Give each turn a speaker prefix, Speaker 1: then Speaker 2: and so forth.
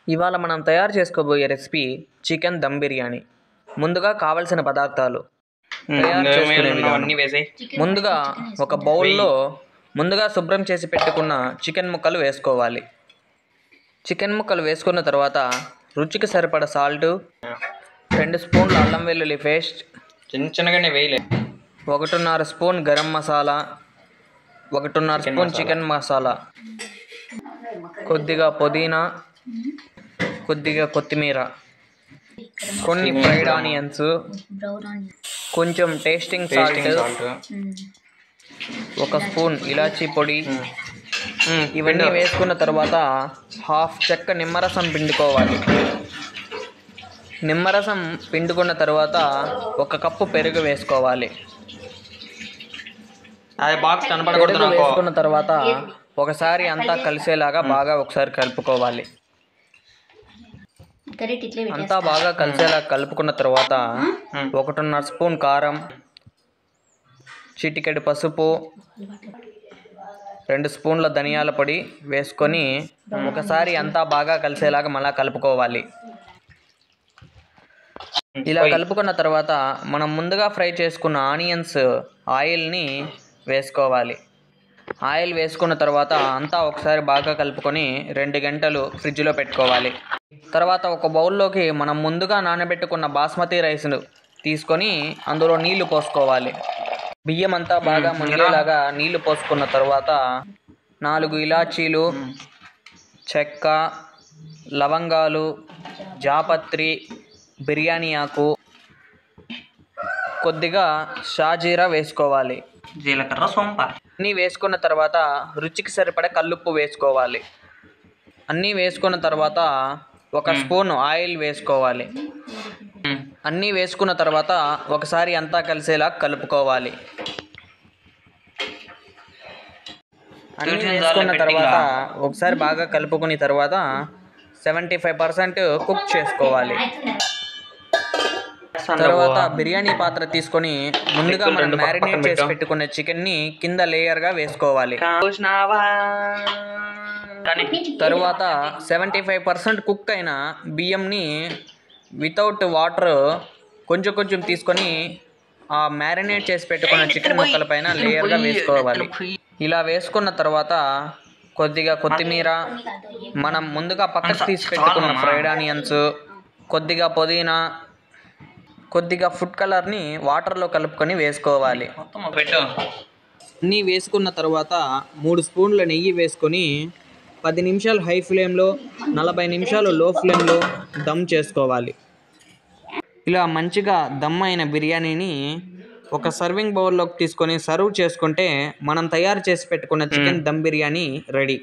Speaker 1: ఇవాళ మనం తయారు చేసుకోబోయే రెసిపీ చికెన్ దమ్ బిర్యానీ. ముందుగా కావలసిన పదార్థాలు తయారు చేసుకునే విధానం. ముందుగా ఒక బౌల్లో ముందుగా శుభ్రం చేసి పెట్టుకున్న చికెన్ ముక్కలు వేసుకోవాలి. చికెన్ ముక్కలు వేసుకున్న తర్వాత రుచికి సరిపడ సాల్ట్, 2 స్పూన్ల అల్లం వెల్లుల్లి పేస్ట్,
Speaker 2: చిన్నగానే వేయలే,
Speaker 1: 1.5 spoon garam masala, 1.5 spoon chicken masala, కొద్దిగా పుదీనా, కొద్దిగా కొత్తిమీర, కొన్ని ఫ్రైడ్ ఆనియన్స్, కొంచెం టేస్టింగ్ సాల్ట్, 1 స్పూన్ ఇలాచీ పొడి. ఇవన్నీ వేసుకున్న తర్వాత హాఫ్ చెక్క నిమ్మరసం పిండుకోవాలి. నిమ్మరసం పిండుకున్న తర్వాత 1 కప్పు పెరుగు వేసుకోవాలి. పెరుగు వేసుకున్న తర్వాత ఒకసారి అంతా కలిసేలాగా బాగా ఒకసారి కలుపుకోవాలి. అంతా బాగా కలిసేలా కలుపుకున్న తర్వాత 1.5 స్పూన్ కారం, చిటికెడు పసుపు, 2 స్పూన్ల ధనియాల పొడి వేసుకొని ఒకసారి అంతా బాగా కలిసేలాగా మళ్ళీ కలుపుకోవాలి. ఇలా కలుపుకున్న తర్వాత మనం ముందుగా ఫ్రై చేసుకున్న ఆనియన్స్ ఆయిల్ని వేసుకోవాలి. ఆయిల్ వేసుకున్న తర్వాత అంతా ఒకసారి బాగా కలుపుకొని 2 గంటలు ఫ్రిడ్జ్లో పెట్టుకోవాలి. తర్వాత ఒక బౌల్లోకి మనం ముందుగా నానబెట్టుకున్న బాస్మతి రైస్ను తీసుకొని అందులో నీళ్లు పోసుకోవాలి. బియ్యం అంతా బాగా మునిగేలాగా నీళ్లు పోసుకున్న తర్వాత 4 ఇలాచీలు, చెక్క, లవంగాలు, జాపత్రి, బిర్యానీ ఆకు, కొద్దిగా షాజీరా వేసుకోవాలి.
Speaker 2: జీలకర్ర, సొంప
Speaker 1: అన్నీ వేసుకున్న తర్వాత రుచికి సరిపడ కల్లుప్పు వేసుకోవాలి. అన్నీ వేసుకున్న తర్వాత 1 స్పూన్ ఆయిల్ వేసుకోవాలి. అన్నీ వేసుకున్న తర్వాత ఒకసారి అంతా కలిసేలా కలుపుకోవాలి. అన్నీ వేసుకున్న తర్వాత ఒకసారి బాగా కలుపుకున్న తర్వాత 75% కుక్ చేసుకోవాలి. తర్వాత బిర్యానీ పాత్ర తీసుకొని ముందుగా మనం మ్యారినేట్ చేసి పెట్టుకున్న చికెన్ని కింద లేయర్గా వేసుకోవాలి. తరువాత 75% కుక్ అయిన బియ్యంని వితౌట్ వాటర్ కొంచెం కొంచెం తీసుకొని ఆ మ్యారినేట్ చేసి పెట్టుకున్న చికెన్ ముక్కల పైన లేయర్గా వేసుకోవాలి. ఇలా వేసుకున్న తర్వాత కొద్దిగా కొత్తిమీర, మనం ముందుగా పక్కకు తీసి పెట్టుకున్న ఫ్రైడ్ ఆనియన్స్, కొద్దిగా పుదీనా, కొద్దిగా ఫుడ్ కలర్ని వాటర్లో కలుపుకొని వేసుకోవాలి. అన్నీ వేసుకున్న తర్వాత 3 స్పూన్ల నెయ్యి వేసుకొని 10 నిమిషాలు హై ఫ్లేమ్లో, 40 నిమిషాలు లో ఫ్లేమ్లో దమ్ చేసుకోవాలి. ఇలా మంచిగా దమ్ అయిన బిర్యానీని ఒక సర్వింగ్ బౌల్లోకి తీసుకొని సర్వ్ చేసుకుంటే మనం తయారు చేసి పెట్టుకున్న చికెన్ దమ్ బిర్యానీ రెడీ.